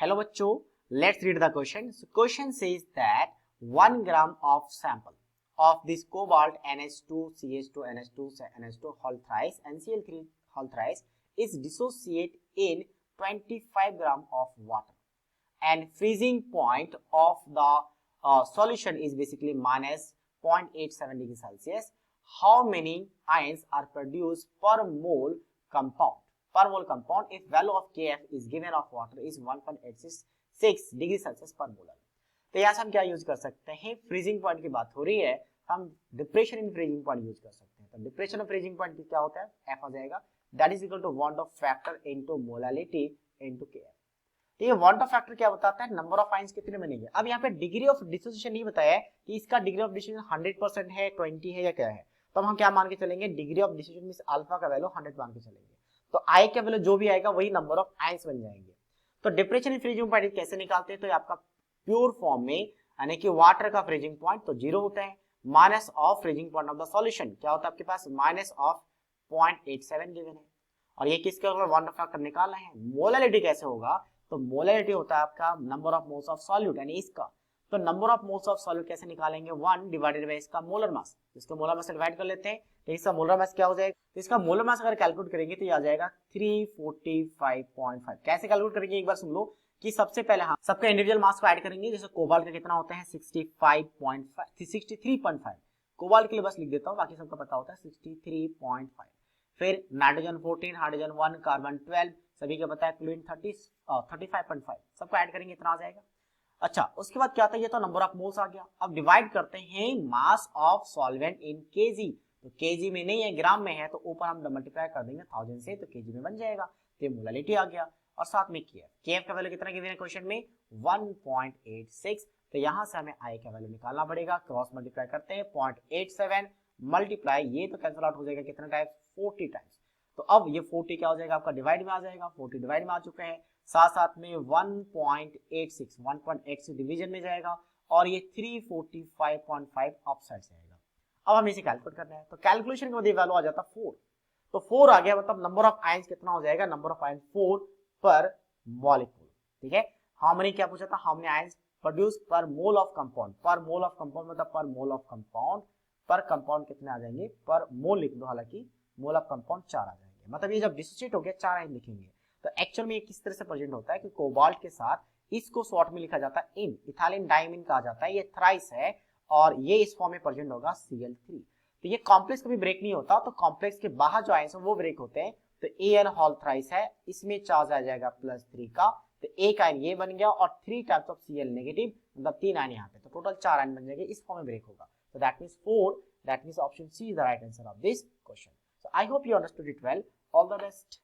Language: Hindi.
Hello बच्चों, let's read the question. So question says that 1 gram of sample of this cobalt NH2 CH2 NH2 NH2 whole thrice NCl3 whole thrice is dissociate in 25 gram of water and freezing point of the solution is basically minus 0.87 degrees Celsius. How many ions are produced per mole compound? Per mole compound if value of Kf is given of water is 1.866 degree Celsius पर मोलर। तो यहाँ से हम क्या यूज कर सकते हैं, फ्रीजिंग पॉइंट की बात हो रही है, हम depression in freezing point use कर सकते हैं। तो डिप्रेशन ऑफ फ्रीजिंग पॉइंट क्या होता है, एफ आ जाएगा, that is equal to van't Hoff factor into molality into Kf। तो ये वांट ऑफ फैक्टर क्या बताता है, नंबर ऑफ आयंस कितने बनेंगे। अब यहाँ पे डिग्री ऑफ डिसोसिएशन नहीं बताया है कि इसका डिग्री ऑफ डिसोसिएशन 100% है, 20 है या क्या है। तो हम क्या मान के चलेंगे, degree of dissociation means alpha का वैल्यू 100 मान के चलेंगे। तो आई का वैल्यू जो भी आएगा वही नंबर ऑफ आयंस बन जाएंगे। तो डिप्रेशन इन फ्रीजिंग पॉइंट कैसे निकालते हैं, तो आपका प्योर फॉर्म में यानी कि वाटर का फ्रीजिंग पॉइंट तो 0 होता है, minus of freezing point of the solution क्या होता है आपके पास, माइनस ऑफ 0.87 गिवन है। और ये किसके ऊपर वांट ऑफ फैक्टर निकालना है। मोलालिटी कैसे होगा, तो मोलालिटी होता है आपका number of moles of solute यानी इसका। तो number of moles of solute कैसे निकालेंगे, 1 डिवाइडेड बाय इसका मोलर मास, इसको मोलर मास से डिवाइड कर लेते हैं। तो इसका मोलर मास क्या हो जाएगा, तो इसका मोलर मास अगर कैलकुलेट करेंगे तो ये आ जाएगा 345.5। कैसे कैलकुलेट करेंगे एक बार सुन लो कि सबसे पहले हम सबका इंडिविजुअल मास को ऐड करेंगे। जैसे कोबाल्ट का कितना होता है 63.5, कोबाल्ट के लिए बस लिख देता हूँ, बाकी सबका पता होता है 63.5। फिर नाइट्रोजन 14, हाइड्रोजन 1, कार्बन 12, सभी का पता है, क्लोरीन 35.5, सबको ऐड करेंगे इतना आ जाएगा। अच्छा, उसके बाद क्या था, ये तो नंबर ऑफ मोल्स आ गया। अब डिवाइड करते हैं mass of solvent in KG. तो केजी में नहीं है, ग्राम में है, तो ऊपर हम मल्टीप्लाई कर देंगे 1000 से, तो केजी में बन जाएगा। तो ये मोलालिटी आ गया और साथ में केएफ का वैल्यू कितना गिवन है क्वेश्चन में 1.86। तो यहां से हमें आई का वैल्यू निकालना पड़ेगा, क्रॉस मल्टीप्लाई करते हैं 0.87 मल्टीप्लाई, ये तो कैंसिल आउट हो जाएगा कितना टाइम्स, 40 टाइम्स। तो अब ये 40 क्या हो जाएगा आपका, डिवाइड में आ जाएगा, 40 डिवाइड में आ चुका है, साथ साथ में 1.86 डिवीजन में जाएगा और ये 345.5 ऑफसेट जाएगा। अब हम इसे कैलकुलेट करना है, तो कैलकुलेशन के बाद ये वैल्यू आ जाता 4। तो 4 आ गया, मतलब नंबर ऑफ आयंस कितना हो जाएगा, नंबर ऑफ आयंस 4 पर मॉलिक्यूल। ठीक है, हाउ मेनी क्या पूछा था, हाउ मेनी आयंस प्रोड्यूस पर मोल ऑफ कंपाउंड। पर मोल ऑफ कंपाउंड मतलब पर मोल ऑफ कंपाउंड, पर कंपाउंड कितने आ जाएंगे, पर मोल लिख दो, हालांकि मोल ऑफ कंपाउंड 4 आ जाएंगे। मतलब ये जब डिसोसिएट हो गया 4 आयन लिखेंगे। तो एक्चुअल में ये किस तरह से प्रेजेंट होता है कि कोबाल्ट के साथ इसको शॉर्ट में लिखा जाता है इन, इथाइलिन डाइमीन कहा जाता है, ये थ्राइस है और ये इस फॉर्म में प्रेजेंट होगा Cl3। तो ये कॉम्प्लेक्स कभी ब्रेक नहीं होता, तो कॉम्प्लेक्स के बाहर जो आयंस है वो ब्रेक होते हैं। तो An होल थ्राइस है, इसमें चार्ज आ जाएगा +3 का, तो एक आयन ये बन गया और 3 टाइप्स ऑफ Cl नेगेटिव, मतलब 3 आयन यहाँ पे, तो टोटल 4 आयन बन जाएंगे, इस फॉर्म में ब्रेक होगा। तो that means 4, that means option C is the right answer of this question. So I hope you understood it well, all the best.